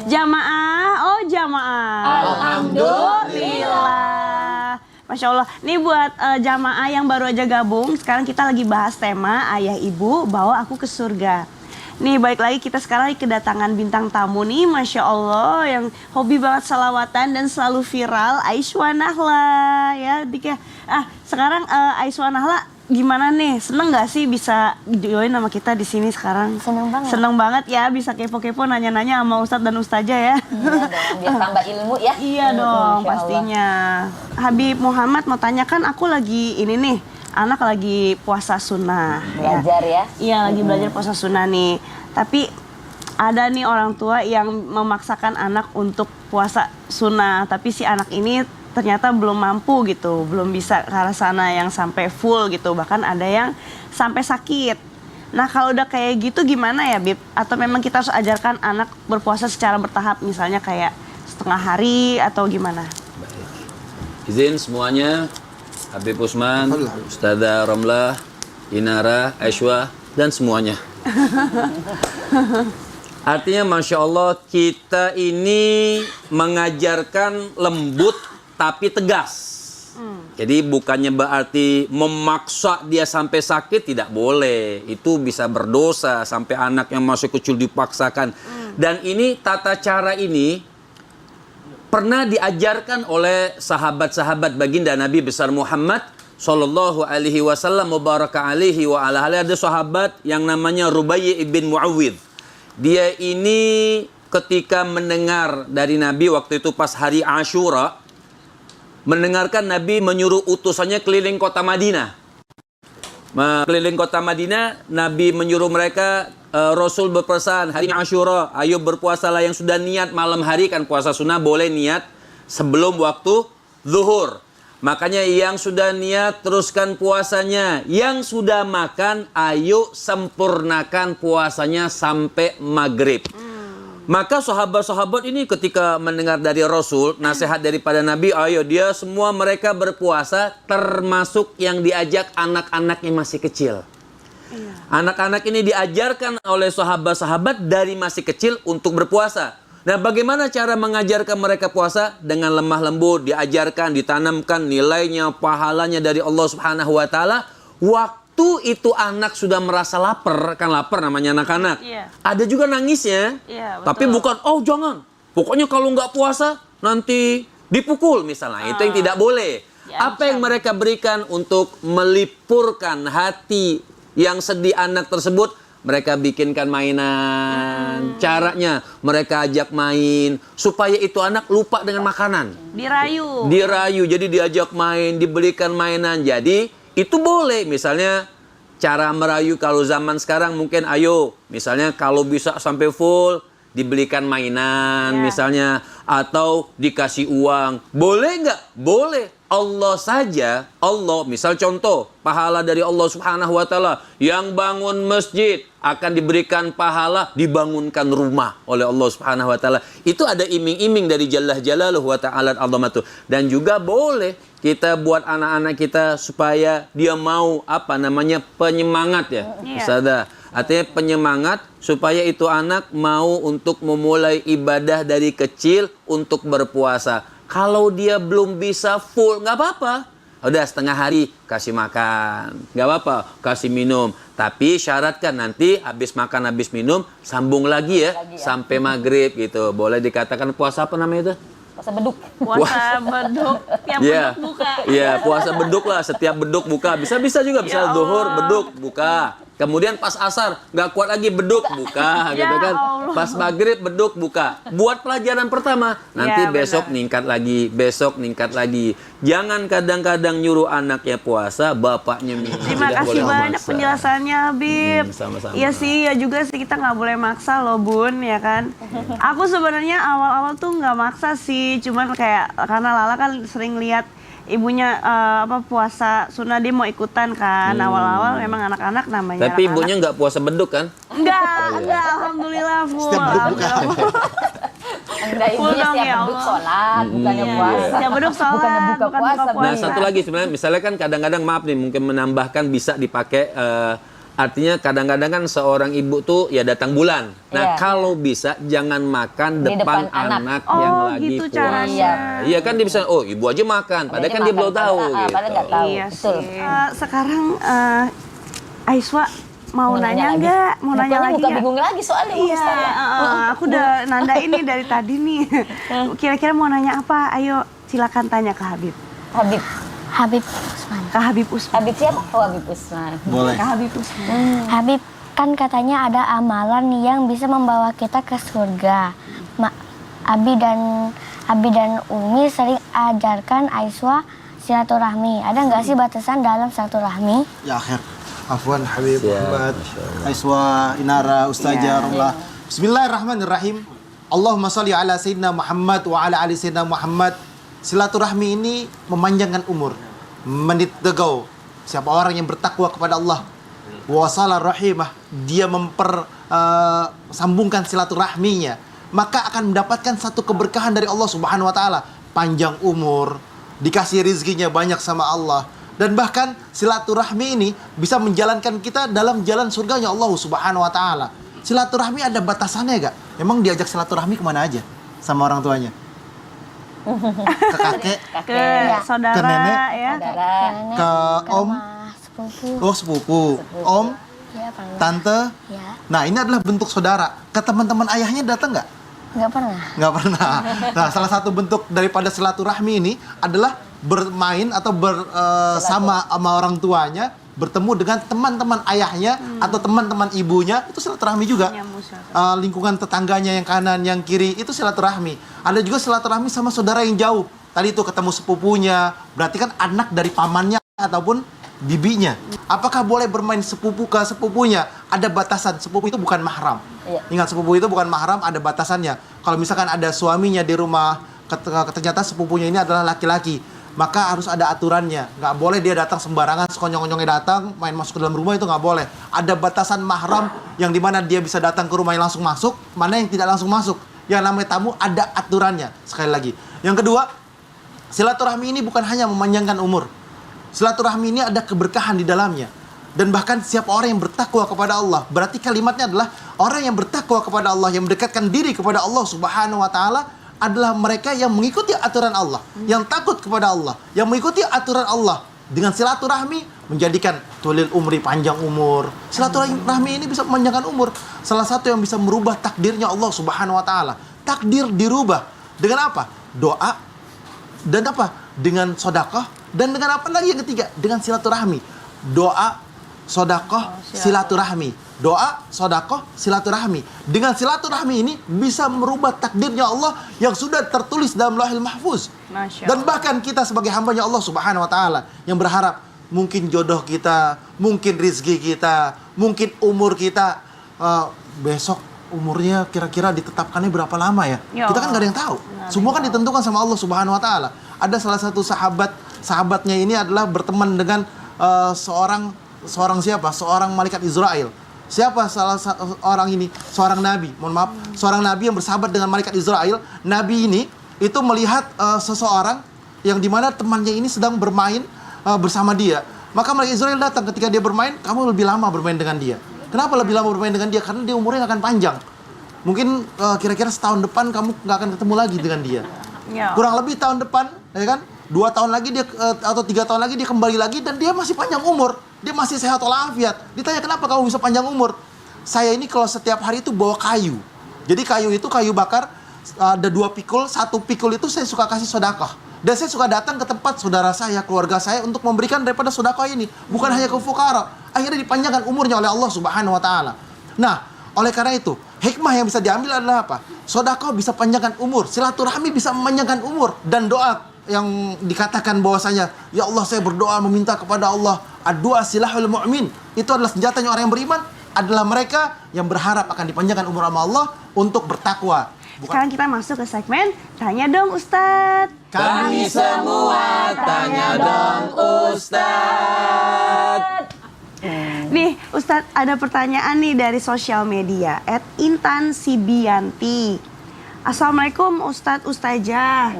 Jamaah, oh jamaah. Alhamdulillah. Masya Allah. Ini buat jamaah yang baru aja gabung. Sekarang kita lagi bahas tema Ayah Ibu Bawa Aku ke Surga. Nih balik lagi kita sekarang kedatangan bintang tamu nih, Masya Allah, yang hobi banget salawatan dan selalu viral, Aiswa Nahla ya. Sekarang Aiswa Nahla gimana nih? Seneng nggak sih bisa join sama kita di sini sekarang? Seneng banget. Seneng banget ya bisa kepo-kepo nanya-nanya sama Ustadz dan Ustazah ya. Iya dong, biar tambah ilmu ya. Iya dong, pastinya. Habib Muhammad mau tanyakan, aku lagi ini nih, anak lagi puasa sunnah. Belajar ya? Iya, lagi belajar puasa sunnah nih. Tapi ada nih orang tua yang memaksakan anak untuk puasa sunnah. Tapi si anak ini ternyata belum mampu gitu. Belum bisa ke arah sana yang sampai full gitu. Bahkan ada yang sampai sakit. Nah kalau udah kayak gitu gimana ya Bib? Atau memang kita harus ajarkan anak berpuasa secara bertahap. Misalnya kayak setengah hari atau gimana? Baik. Izin semuanya. Habib Usman, Ustazah Ramlah, Inara, Aiswa, dan semuanya. Artinya Masya Allah kita ini mengajarkan lembut tapi tegas. Jadi bukannya berarti memaksa dia sampai sakit, tidak boleh. Itu bisa berdosa sampai anak yang masih kecil dipaksakan. Dan ini tata cara ini pernah diajarkan oleh sahabat-sahabat baginda Nabi besar Muhammad Sallallahu alaihi wasallam mubaraka alaihi wa ala alihi. Ada sahabat yang namanya Rubai' ibn Muawwidh. Dia ini ketika mendengar dari Nabi waktu itu pas hari Ashura, mendengarkan Nabi menyuruh utusannya keliling kota Madinah. Keliling kota Madinah, Nabi menyuruh mereka, Rasul berpesan, hari Ashura, ayo berpuasalah. Yang sudah niat malam hari, kan puasa sunnah boleh niat sebelum waktu zuhur. Makanya yang sudah niat teruskan puasanya. Yang sudah makan, ayo sempurnakan puasanya sampai maghrib. Maka sahabat-sahabat ini ketika mendengar dari Rasul, nasihat daripada Nabi, ayo dia semua mereka berpuasa, termasuk yang diajak anak-anak yang masih kecil. Anak-anak ini diajarkan oleh sahabat-sahabat dari masih kecil untuk berpuasa. Nah, bagaimana cara mengajarkan mereka puasa? Dengan lemah lembut, diajarkan, ditanamkan nilainya, pahalanya dari Allah Subhanahu wa taala. Waktu itu anak sudah merasa lapar, kan lapar namanya anak-anak. Iya. Ada juga nangisnya. Iya, betul. Tapi bukan, oh jangan. Pokoknya kalau nggak puasa nanti dipukul misalnya. Itu yang tidak boleh. Apa yang mereka berikan untuk melipurkan hati yang sedih anak tersebut? Mereka bikinkan mainan. Caranya mereka ajak main supaya itu anak lupa dengan makanan. Dirayu. Dirayu, jadi diajak main, dibelikan mainan. Jadi itu boleh. Misalnya cara merayu kalau zaman sekarang mungkin ayo. Misalnya kalau bisa sampai full dibelikan mainan misalnya. Atau dikasih uang. Boleh nggak? Boleh. Allah saja, Allah, misal contoh, pahala dari Allah Subhanahu wa taala, yang bangun masjid akan diberikan pahala dibangunkan rumah oleh Allah Subhanahu wa taala. Itu ada iming-iming dari Jalla Jalaluhu wa ta'ala azamatuh. Dan juga boleh kita buat anak-anak kita supaya dia mau penyemangat ya. Ustazah. Artinya penyemangat supaya itu anak mau untuk memulai ibadah dari kecil untuk berpuasa. Kalau dia belum bisa full, nggak apa-apa. Udah setengah hari kasih makan, nggak apa-apa, kasih minum. Tapi syaratkan nanti habis makan, habis minum, sambung lagi ya, sampai maghrib gitu. Boleh dikatakan puasa apa namanya itu? Puasa beduk. Puasa beduk, tiap beduk buka. Iya, puasa beduk lah, setiap beduk buka. Bisa juga, bisa zuhur, beduk, buka. Kemudian pas asar, nggak kuat lagi, beduk, buka, gitu kan. Pas maghrib, beduk, buka. Buat pelajaran pertama, nanti besok ningkat lagi, besok ningkat lagi. Jangan kadang-kadang nyuruh anaknya puasa, bapaknya minum. Terima kasih banyak penjelasannya, Habib. Sama-sama. Iya sih, ya juga sih kita nggak boleh maksa loh, Bun, ya kan. Aku sebenarnya awal-awal tuh nggak maksa sih, cuman kayak karena Lala kan sering lihat ibunya puasa sunnah, dia mau ikutan kan. Awal-awal memang anak-anak namanya. Tapi ibunya nggak puasa beduk kan? Enggak, alhamdulillah full. Setiap beduk buka. Enggak, ibunya setiap beduk sholat, bukannya puasa. Setiap beduk sholat, bukannya buka puasa. Nah, satu lagi sebenarnya, misalnya kan kadang-kadang maaf nih, mungkin menambahkan bisa dipakai Artinya kadang-kadang kan seorang ibu tuh ya datang bulan. Nah, Iya. kalau bisa jangan makan Di depan depan anak. anak Oh, yang lagi gitu puasa. caranya. Iya kan dia bisa, oh ibu aja makan, padahal kan dia makan, belum tahu padahal gitu. nggak tahu. Iya Betul. sih. Sekarang Aiswa mau nanya lagi. nggak? Mau nanya Bukannya lagi buka nggak? bingung lagi soalnya Iya, Ustaz ya. aku udah nanda ini dari tadi nih. Kira-kira mau nanya apa? Ayo silakan tanya ke Habib. Habib. Habib Usman. Ke Habib Usman. Habib siapa? Oh, Habib Usman. Boleh. Ke Habib Usman. Habib, kan katanya ada amalan yang bisa membawa kita ke surga. Abi dan Umi sering ajarkan Aiswa silaturahmi. Ada nggak sih batasan dalam silaturahmi? Ya akhir. Afwan Habib Siap, Muhammad, Masya Allah. Aiswa, Inara, Ustazah, Romlah. Bismillahirrahmanirrahim. Allahumma salli ala Sayyidina Muhammad wa ala ali Sayyidina Muhammad. Silaturahmi ini memanjangkan umur, menittegau. Siapa orang yang bertakwa kepada Allah, wasala rahimah, dia sambungkan silaturahminya, maka akan mendapatkan satu keberkahan dari Allah Subhanahu wa taala, panjang umur, dikasih rizkinya banyak sama Allah. Dan bahkan silaturahmi ini bisa menjalankan kita dalam jalan surganya Allah Subhanahu wa taala. Silaturahmi ada batasannya gak? Emang diajak silaturahmi kemana aja sama orang tuanya? Ke kakek, Ke saudara Ke nenek. ya. Saudara. ke om, rumah sepupu. oh sepupu, om, Ya, pernah. tante. Ya, Nah ini adalah bentuk saudara. Ke teman-teman ayahnya datang nggak? nggak pernah. Nggak pernah. Nah, salah satu bentuk daripada silaturahmi ini adalah bermain atau bersama sama orang tuanya, bertemu dengan teman-teman ayahnya atau teman-teman ibunya, itu silaturahmi juga. Nyambung silaturahmi. Lingkungan tetangganya yang kanan, yang kiri, itu silaturahmi. Ada juga silaturahmi sama saudara yang jauh. Tadi itu ketemu sepupunya, berarti kan anak dari pamannya ataupun bibinya. Apakah boleh bermain sepupu ke sepupunya? Ada batasan. Sepupu itu bukan mahram. Iya. Ingat, sepupu itu bukan mahram, ada batasannya. Kalau misalkan ada suaminya di rumah, ternyata sepupunya ini adalah laki-laki, maka harus ada aturannya. Nggak boleh dia datang sembarangan, sekonyong-konyongnya datang, main masuk ke dalam rumah, itu nggak boleh. Ada batasan mahram yang dimana dia bisa datang ke rumah yang langsung masuk, mana yang tidak langsung masuk. Yang namanya tamu ada aturannya. Sekali lagi. Yang kedua, silaturahmi ini bukan hanya memanjangkan umur. Silaturahmi ini ada keberkahan di dalamnya. Dan bahkan siapa orang yang bertakwa kepada Allah, berarti kalimatnya adalah orang yang bertakwa kepada Allah, yang mendekatkan diri kepada Allah Subhanahu wa taala, adalah mereka yang mengikuti aturan Allah, yang takut kepada Allah, yang mengikuti aturan Allah. Dengan silaturahmi menjadikan tulil umri, panjang umur. Silaturahmi ini bisa memanjangkan umur. Salah satu yang bisa merubah takdirnya Allah Subhanahu wa taala. Takdir dirubah dengan apa? Doa dan apa? Dengan sedekah, dan dengan apa lagi yang ketiga? Dengan silaturahmi. Doa, sedekah, silaturahmi. Doa, sedekah, silaturahmi. Dengan silaturahmi ini bisa merubah takdirnya Allah yang sudah tertulis dalam Lauhil Mahfuz. Masya Dan bahkan kita sebagai hambanya Allah Subhanahu wa taala yang berharap mungkin jodoh kita, mungkin rizki kita, mungkin umur kita, besok umurnya kira-kira ditetapkannya berapa lama ya? Ya Kita kan nggak ada yang tahu. Semua kan ditentukan sama Allah Subhanahu wa taala. Ada salah satu sahabatnya ini adalah berteman dengan seorang siapa? Seorang malaikat Israel. Siapa salah satu orang ini? Seorang nabi. Mohon maaf, seorang nabi yang bersahabat dengan malaikat Israel. Nabi ini itu melihat seseorang yang dimana temannya ini sedang bermain bersama dia. Maka malaikat Israel datang ketika dia bermain, kamu lebih lama bermain dengan dia. Kenapa lebih lama bermain dengan dia? Karena dia umurnya nggak akan panjang. Mungkin kira-kira setahun depan kamu nggak akan ketemu lagi dengan dia. Ya. Kurang lebih tahun depan, ya kan? 2 tahun lagi dia atau 3 tahun lagi dia kembali lagi dan dia masih panjang umur. Dia masih sehat walafiat. Ditanya kenapa kamu bisa panjang umur? Saya ini kalau setiap hari itu bawa kayu. Jadi kayu itu kayu bakar, ada 2 pikul, 1 pikul itu saya suka kasih sedekah. Dan saya suka datang ke tempat saudara saya, keluarga saya untuk memberikan daripada sedekah ini. Bukan hanya ke fukara. Akhirnya dipanjangkan umurnya oleh Allah Subhanahu wa taala. Nah, oleh karena itu, hikmah yang bisa diambil adalah apa? Sedekah bisa panjangkan umur, silaturahmi bisa memanjangkan umur, dan doa yang dikatakan bahwasanya, ya Allah saya berdoa meminta kepada Allah, ad-du'a silahul mu'min. Itu adalah senjatanya orang yang beriman, adalah mereka yang berharap akan dipanjangkan umur sama Allah untuk bertakwa. Sekarang kita masuk ke segmen Tanya Dong Ustadz. Kami semua tanya dong Ustadz. Nih Ustadz, ada pertanyaan nih dari sosial media @intansibianti. Assalamualaikum Ustadz Ustazah.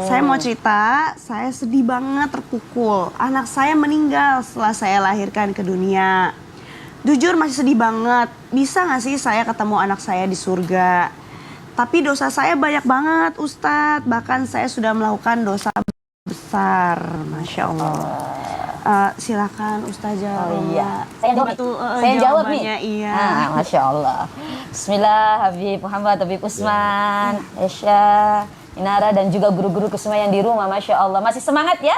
Saya mau cerita, saya sedih banget terpukul. Anak saya meninggal setelah saya lahirkan ke dunia. jujur masih sedih banget. Bisa nggak sih saya ketemu anak saya di surga? Tapi dosa saya banyak banget, Ustadz. Bahkan saya sudah melakukan dosa besar, Masya Allah. Silakan Ustazah. Oh iya, saya jawab. Itu, Saya jawab nih. jawabannya, Iya. Masya Allah. Bismillah, Habib Muhammad, Habib Usman, Esya, Inara, dan juga guru-guru semua yang di rumah. Masya Allah. Masih semangat ya?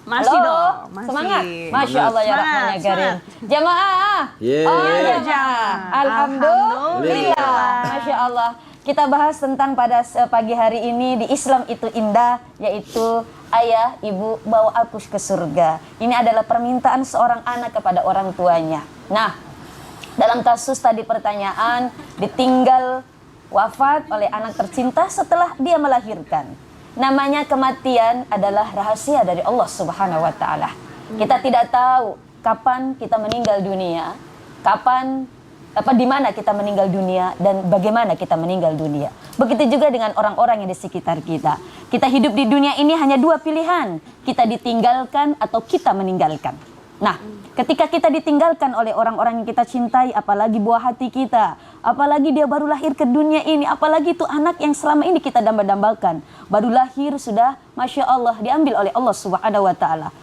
Masih Halo? dong, masih. Semangat. Masya Allah ya Semangat, Rahman ya Karim. Jamaah. Yeah. Oh Yeah. jamaah. Alhamdulillah. Masya Allah. Kita bahas tentang pada pagi hari ini di Islam itu indah, yaitu ayah, ibu, bawa aku ke surga. Ini adalah permintaan seorang anak kepada orang tuanya. Nah, dalam kasus tadi pertanyaan, ditinggal wafat oleh anak tercinta setelah dia melahirkan. Namanya kematian adalah rahasia dari Allah Subhanahu wa Ta'ala. Kita tidak tahu kapan kita meninggal dunia, di mana kita meninggal dunia, dan bagaimana kita meninggal dunia. Begitu juga dengan orang-orang yang di sekitar kita. Kita hidup di dunia ini hanya dua pilihan, kita ditinggalkan atau kita meninggalkan. Nah, ketika kita ditinggalkan oleh orang-orang yang kita cintai, apalagi buah hati kita, apalagi dia baru lahir ke dunia ini, apalagi itu anak yang selama ini kita damba-dambakan, baru lahir sudah, Masya Allah, diambil oleh Allah Subhanahu wa Ta'ala.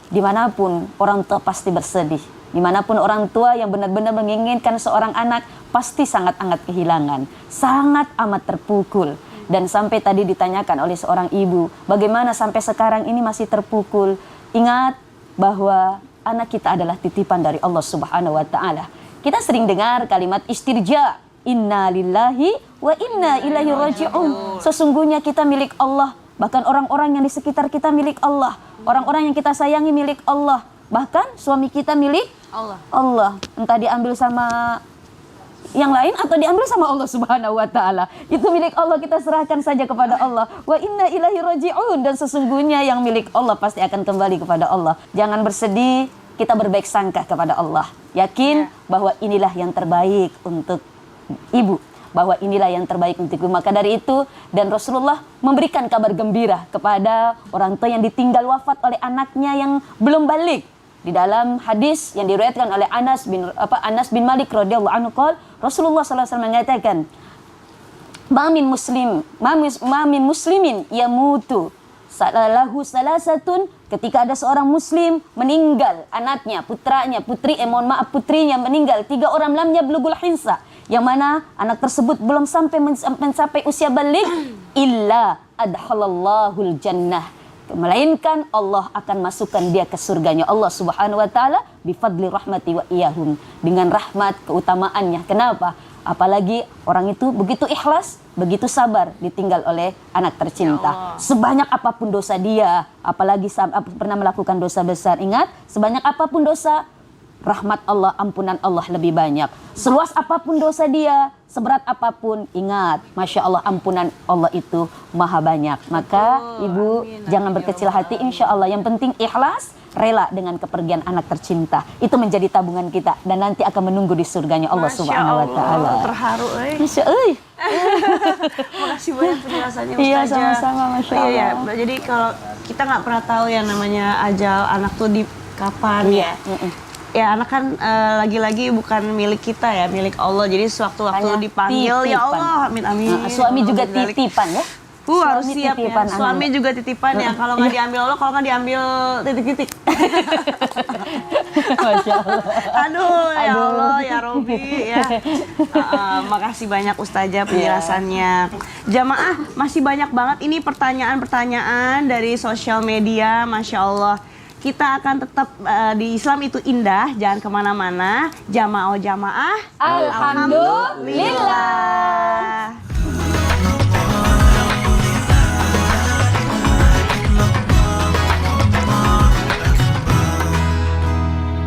Dimanapun orang tua pasti bersedih. Dimanapun orang tua yang benar-benar menginginkan seorang anak pasti sangat amat kehilangan, sangat amat terpukul. Dan sampai tadi ditanyakan oleh seorang ibu, bagaimana sampai sekarang ini masih terpukul? Ingat bahwa anak kita adalah titipan dari Allah Subhanahu wa Ta'ala. Kita sering dengar kalimat istirja, inna lillahi wa inna ilaihi raji'un. Sesungguhnya kita milik Allah, bahkan orang-orang yang di sekitar kita milik Allah, orang-orang yang kita sayangi milik Allah, bahkan suami kita milik Allah. Entah diambil sama yang lain atau diambil sama Allah Subhanahu wa Ta'ala. Itu milik Allah, kita serahkan saja kepada Allah. Wa inna ilaihi raji'un, dan sesungguhnya yang milik Allah pasti akan kembali kepada Allah. Jangan bersedih, kita berbaik sangka kepada Allah. Yakin bahwa inilah yang terbaik untuk ibu, bahwa inilah yang terbaik untuk ibu. Maka dari itu, dan Rasulullah memberikan kabar gembira kepada orang tua yang ditinggal wafat oleh anaknya yang belum balik. Di dalam hadis yang diriwayatkan oleh Anas bin Malik radhiyallahu anhu, Rasulullah sallallahu alaihi wasallam mengatakan, "Ma min muslimin yamutu lahu salasatun." Ketika ada seorang muslim meninggal, anaknya, putranya, putrinya meninggal, 3 orang lam yablughul hinsa, yang mana anak tersebut belum sampai mencapai usia balik, illa adhalallahul jannah, melainkan Allah akan masukkan dia ke surganya Allah Subhanahu wa Ta'ala bifadli rahmati wa iyahum, dengan rahmat keutamaannya. Kenapa? Apalagi orang itu begitu ikhlas, begitu sabar ditinggal oleh anak tercinta. Sebanyak apapun dosa dia, apalagi pernah melakukan dosa besar, ingat, sebanyak apapun dosa, rahmat Allah, ampunan Allah lebih banyak. Seluas apapun dosa dia, seberat apapun, ingat, Masya Allah, ampunan Allah itu maha banyak. Maka ibu jangan berkecil hati, insya Allah. Yang penting ikhlas, rela dengan kepergian anak tercinta. Itu menjadi tabungan kita, dan nanti akan menunggu di surganya Allah Subhanahu wa Ta'ala. Terharu, Masya Makasih banyak penjelasannya Iya, Ustazah. sama-sama, Masya Allah. Iya, jadi kalau kita nggak pernah tahu yang namanya ajal anak tuh di kapan ya. Ya anak kan lagi-lagi bukan milik kita ya, milik Allah. Jadi sewaktu-waktu Hanya titipan. Ya Allah, amin amin. Suami juga titipan ya. Harus Suami siap ya. titipan Suami anak. juga titipan ya. Kalau nggak diambil Allah, kalau nggak diambil titik-titik. Masya Allah. Aduh, ya Allah, ya Robi ya. Makasih banyak Ustazah penjelasannya. Jamaah, masih banyak banget ini pertanyaan-pertanyaan dari sosial media, Masya Allah. Kita akan tetap di Islam itu indah, jangan kemana-mana. Jamaah, Alhamdulillah.